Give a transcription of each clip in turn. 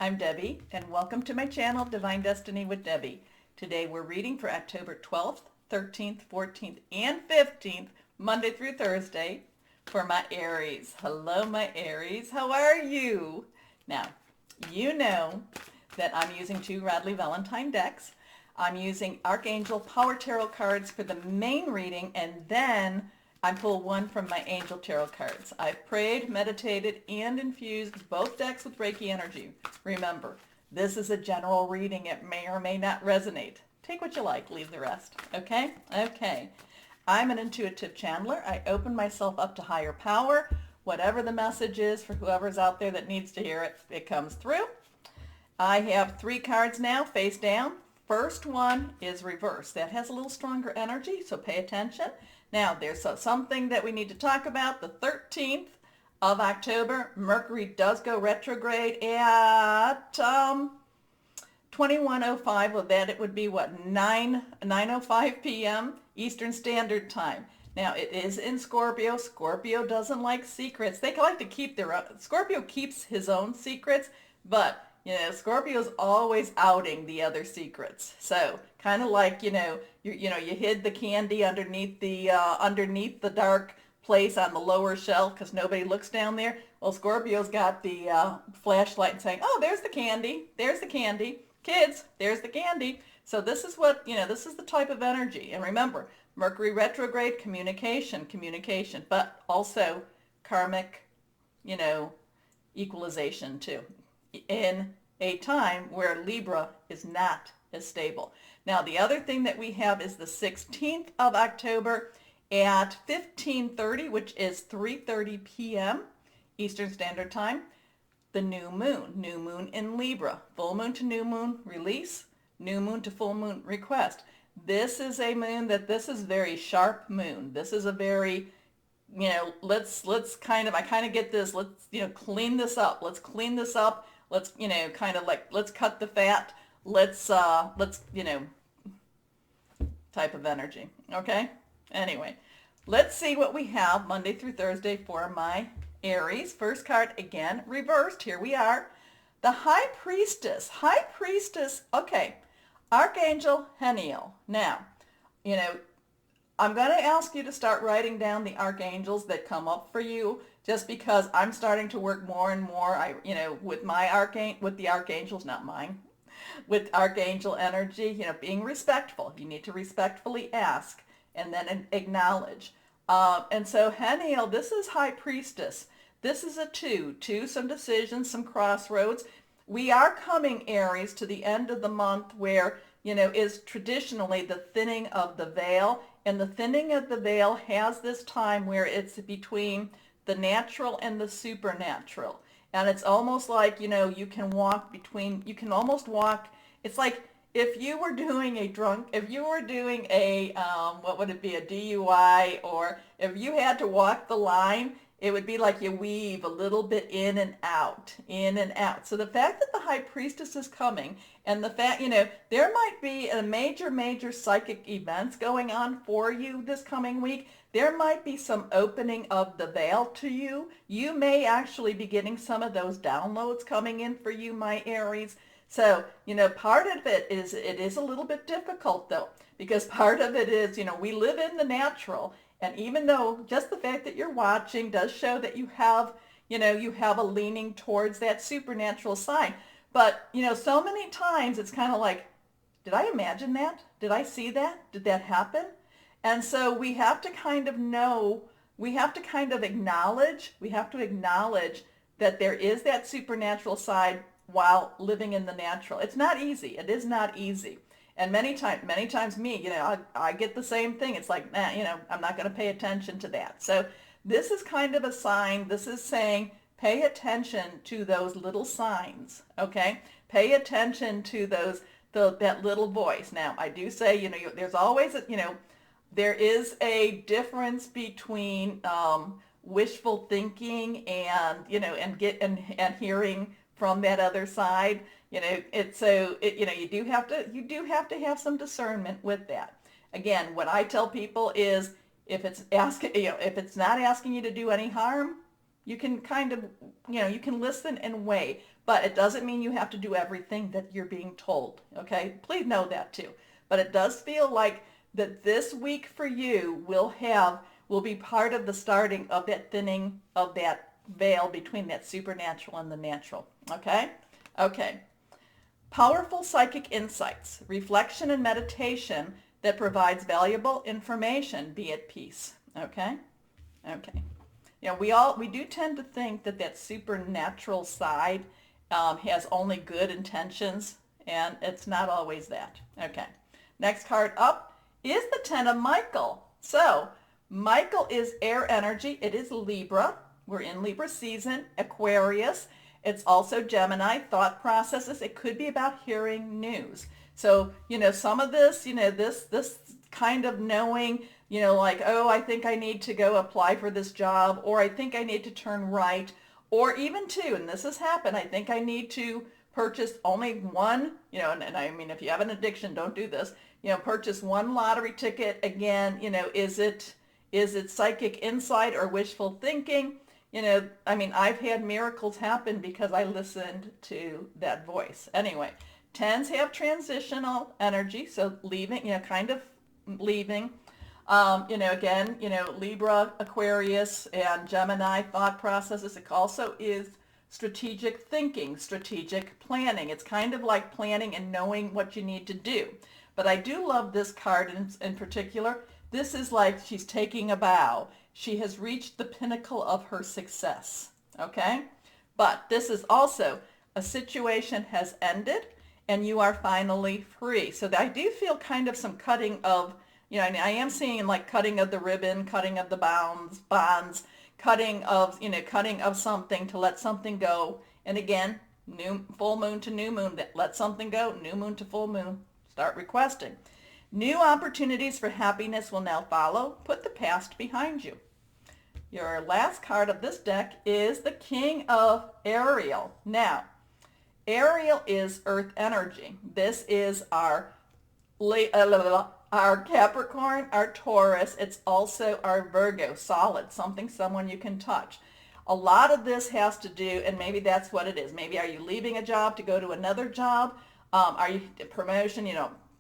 I'm Debbie, and welcome to my channel, Divine Destiny with Debbie. Today we're reading for October 12th, 13th, 14th, and 15th, Monday through Thursday, for my Aries. Hello, my Aries. How are you? Now, you know that I'm using two Radley Valentine decks. I'm using Archangel Power Tarot cards for the main reading, and then I pull one from my Angel Tarot cards. I've prayed, meditated, and infused both decks with Reiki energy. Remember, this is a general reading. It may or may not resonate. Take what you like, leave the rest. Okay? Okay. I'm an intuitive channeler. I open myself up to higher power. Whatever the message is for whoever's out there that needs to hear it, it comes through. I have three cards now, face down. First one is reverse. That has a little stronger energy, so pay attention. Now, there's something that we need to talk about. The 13th of October, Mercury does go retrograde at 21:05. Of that, it would be, what, 9:05 p.m. Eastern Standard Time. Now, it is in Scorpio. Scorpio doesn't like secrets. They like to keep their own. Scorpio keeps his own secrets, but Scorpio's always outing the other secrets. So kind of like, you hid the candy underneath the dark place on the lower shelf because nobody looks down there. Well, Scorpio's got the flashlight and saying, "Oh, there's the candy. There's the candy. Kids, there's the candy." So this is what, this is the type of energy. And remember, Mercury retrograde, communication, but also karmic, equalization too, in a time where Libra is not as stable. Now, the other thing that we have is the 16th of October at 15:30, which is 3:30 p.m. Eastern Standard Time, the new moon in Libra. Full moon to new moon, release. New moon to full moon, request. This is a moon this is very sharp moon. This is a very, let's kind of, I kind of get this, let's, clean this up. Let's clean this up. Let's, kind of like, let's cut the fat. Let's, type of energy. Okay? Anyway, let's see what we have Monday through Thursday for my Aries. First card, again, reversed. Here we are. The High Priestess. High Priestess, okay. Archangel Heniel. Now, I'm going to ask you to start writing down the archangels that come up for you, just because I'm starting to work more and more, with the archangels, not mine, with archangel energy, being respectful. You need to respectfully ask and then acknowledge. And so Heniel, this is High Priestess. This is a two, some decisions, some crossroads. We are coming, Aries, to the end of the month where, is traditionally the thinning of the veil. And the thinning of the veil has this time where it's between the natural and the supernatural. And it's almost like, you can almost walk, it's like if you were doing a what would it be, a DUI, or if you had to walk the line, it would be like you weave a little bit in and out, in and out. So the fact that the High Priestess is coming, and the fact, there might be a major psychic events going on for you this coming week. There might be some opening of the veil to you. You may actually be getting some of those downloads coming in for you, my Aries. So, part of it is a little bit difficult though, because part of it is, we live in the natural. And even though just the fact that you're watching does show that you have a leaning towards that supernatural side. But, so many times it's kind of like, did I imagine that? Did I see that? Did that happen? And so we have to kind of acknowledge that there is that supernatural side while living in the natural. It's not easy. It is not easy. And many times me, I get the same thing. It's like, I'm not going to pay attention to that. So this is kind of a sign. This is saying, pay attention to those little signs, okay? Pay attention to that little voice. Now, I do say, there's always, there is a difference between wishful thinking and, and hearing from that other side. You do have to have some discernment with that. Again, what I tell people is, if it's not asking you to do any harm, You can kind of, you can listen and weigh, but it doesn't mean you have to do everything that you're being told, okay? Please know that too. But it does feel like that this week for you will be part of the starting of that thinning of that veil between that supernatural and the natural, okay? Okay. Powerful psychic insights, reflection and meditation that provides valuable information. Be at peace, okay? Okay. We do tend to think that that supernatural side has only good intentions, and it's not always that. Okay. Next card up is the Ten of Michael. So Michael is air energy. It is Libra. We're in Libra season. Aquarius. It's also Gemini, thought processes. It could be about hearing news. So, some of this, this kind of knowing, like, oh, I think I need to go apply for this job, or I think I need to turn right, or even two, and this has happened, I think I need to purchase only one, and I mean, if you have an addiction, don't do this, purchase one lottery ticket. Again, is it psychic insight or wishful thinking? I mean, I've had miracles happen because I listened to that voice. Anyway, tens have transitional energy, so leaving, kind of leaving. Again, Libra, Aquarius, and Gemini thought processes. It also is strategic thinking, strategic planning. It's kind of like planning and knowing what you need to do. But I do love this card in particular. This is like she's taking a bow. She has reached the pinnacle of her success, okay? But this is also a situation has ended and you are finally free. So I do feel kind of some cutting of, I am seeing like cutting of the ribbon, cutting of the bonds, cutting of something to let something go. And again, full moon to new moon, let something go, new moon to full moon, start requesting. New opportunities for happiness will now follow. Put the past behind you. Your last card of this deck is the King of Ariel. Now, Ariel is earth energy. This is our Capricorn, our Taurus. It's also our Virgo, solid, someone you can touch. A lot of this has to do, and maybe that's what it is. Maybe are you leaving a job to go to another job? Are you promotion,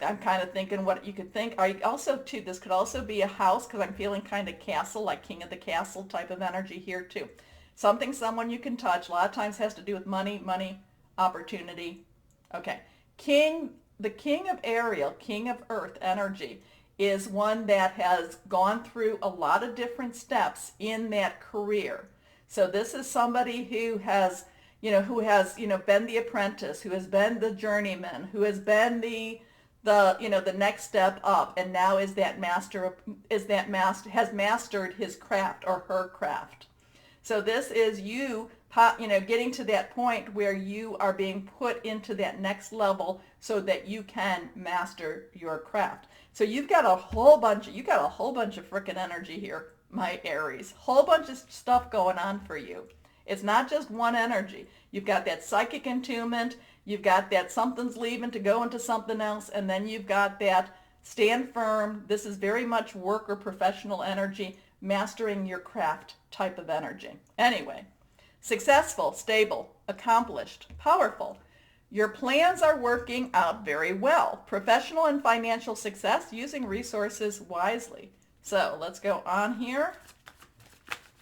I'm kind of thinking what you could think. Are you also, too, this could also be a house because I'm feeling kind of castle, like king of the castle type of energy here, too. Someone you can touch. A lot of times has to do with money, opportunity. Okay. The King of Ariel, King of Earth energy, is one that has gone through a lot of different steps in that career. So this is somebody who has, been the apprentice, who has been the journeyman, who has been the next step up, and now has mastered his craft or her craft. So this is you, getting to that point where you are being put into that next level so that you can master your craft. So you've got a whole bunch of freaking energy here, my Aries. Whole bunch of stuff going on for you. It's not just one energy. You've got that psychic attunement. You've got that something's leaving to go into something else. And then you've got that stand firm. This is very much work or professional energy, mastering your craft type of energy. Anyway, successful, stable, accomplished, powerful. Your plans are working out very well. Professional and financial success, using resources wisely. So let's go on here.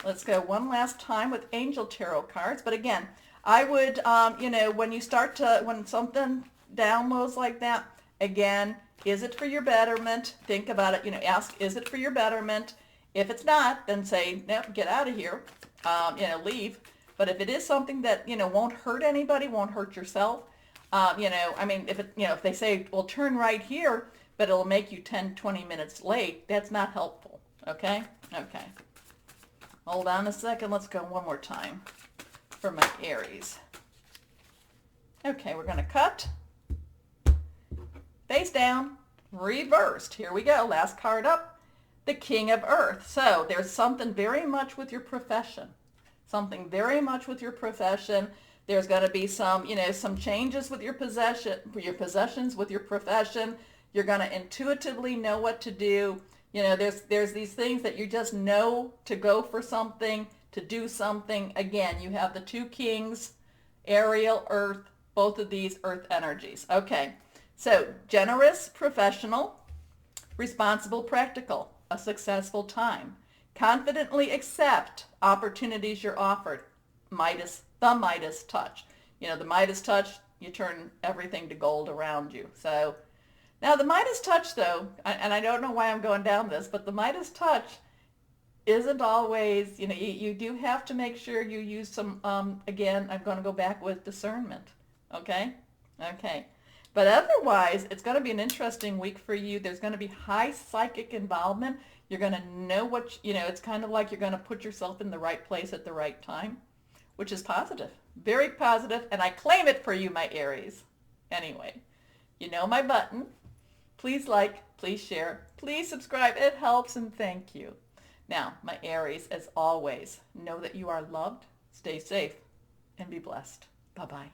Let's go one last time with Angel Tarot cards. But again, I would, when something downloads like that, again, is it for your betterment? Think about it, ask, is it for your betterment? If it's not, then say, no, get out of here, leave. But if it is something that, won't hurt anybody, won't hurt yourself, if they say, well, turn right here, but it'll make you 10, 20 minutes late, that's not helpful, okay? Okay. Hold on a second. Let's go one more time for my Aries. Okay, we're going to cut. Face down. Reversed. Here we go. Last card up. The King of Earth. So there's something very much with your profession. Something very much with your profession. There's going to be some, some changes with your possessions, with your profession. You're going to intuitively know what to do. There's these things that you just know to go for something, to do something. Again, you have the two kings, Ariel, Earth, both of these earth energies. Okay, so generous, professional, responsible, practical, a successful time. Confidently accept opportunities you're offered. The Midas touch. You know, the Midas touch, you turn everything to gold around you. So now the Midas touch, though, and I don't know why I'm going down this, but the Midas touch isn't always, you do have to make sure you use some, again, I'm going to go back with discernment. Okay? Okay. But otherwise, it's going to be an interesting week for you. There's going to be high psychic involvement. You're going to know what, it's kind of like you're going to put yourself in the right place at the right time, which is positive. Very positive, and I claim it for you, my Aries. Anyway, you know my button. Please like, please share, please subscribe. It helps, and thank you. Now, my Aries, as always, know that you are loved, stay safe, and be blessed. Bye-bye.